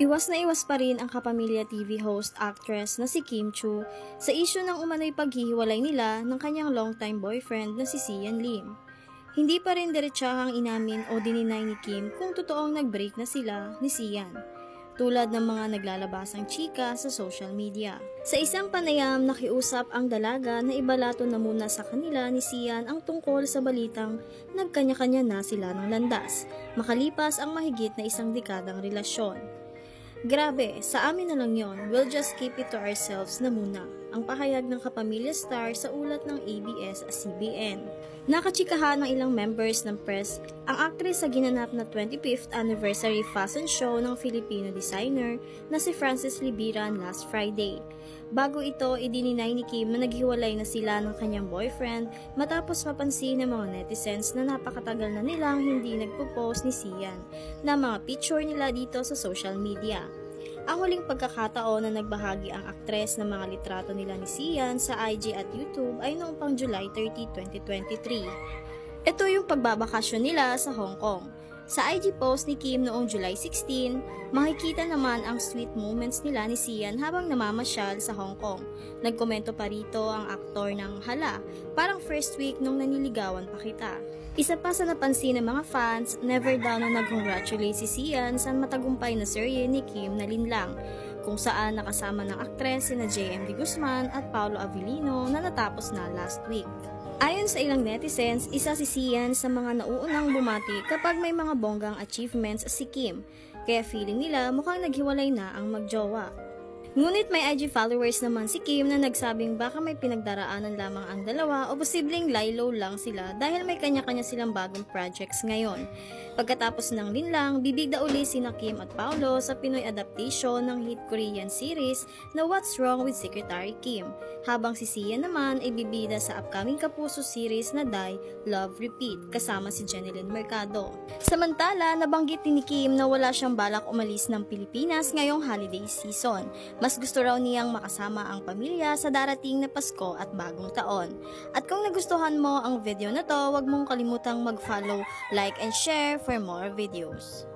Iwas na iwas pa rin ang Kapamilya TV host actress na si Kim Chu sa isyu ng umano'y paghihiwalay nila ng kanyang longtime boyfriend na si Sian Lim. Hindi pa rin diretsahang inamin o dininay ni Kim kung totoong nag-break na sila ni Sian, tulad ng mga naglalabasang chika sa social media. Sa isang panayam, nakiusap ang dalaga na ibalato na muna sa kanila ni Sian ang tungkol sa balitang nagkanya-kanya na sila ng landas, makalipas ang mahigit na isang dekadang relasyon. Grabe, sa amin na lang yon, we'll just keep it to ourselves na muna, ang pahayag ng Kapamilya star sa ulat ng ABS-CBN. Nakachikahan ng ilang members ng press ang aktres sa ginanap na 25th anniversary fashion show ng Filipino designer na si Frances Libiran last Friday. Bago ito, idininay ni Kim na naghiwalay na sila ng kanyang boyfriend matapos mapansin ng mga netizens na napakatagal na nilang hindi nagpo-post ni Sian na mga picture nila dito sa social media. Ang huling pagkakataon na nagbahagi ang aktres ng mga litrato nila ni Sian sa IG at YouTube ay noong pang July 30, 2023. Ito yung pagbabakasyon nila sa Hong Kong. Sa IG post ni Kim noong July 16, makikita naman ang sweet moments nila ni Sian habang namamasyal sa Hong Kong. Nagkomento pa rito ang aktor ng hala, parang first week nung naniligawan pa kita. Isa pa sa napansin ng mga fans, never daw na nag-congratulate si Sian sa matagumpay na serye ni Kim na Linlang, kung saan nakasama ng aktres sina JMD Guzman at Paolo Avellino na natapos na last week. Ayon sa ilang netizens, isa si Sian sa mga nauunang bumati kapag may mga bonggang achievements si Kim, kaya feeling nila mukhang naghiwalay na ang magjowa. Ngunit may IG followers naman si Kim na nagsabing baka may pinagdaraanan lamang ang dalawa o posibleng lie-low lang sila dahil may kanya-kanya silang bagong projects ngayon. Pagkatapos ng Linlang, bibigda uli sina Kim at Paolo sa Pinoy adaptation ng hit Korean series na What's Wrong with Secretary Kim, habang si Sian naman ay bibida sa upcoming Kapuso series na Die, Love, Repeat kasama si Jeneline Mercado. Samantala, nabanggit ni Kim na wala siyang balak umalis ng Pilipinas ngayong holiday season. Mas gusto raw niyang makasama ang pamilya sa darating na Pasko at Bagong Taon. At kung nagustuhan mo ang video na to, huwag mong kalimutang mag-follow, like, and share for more videos.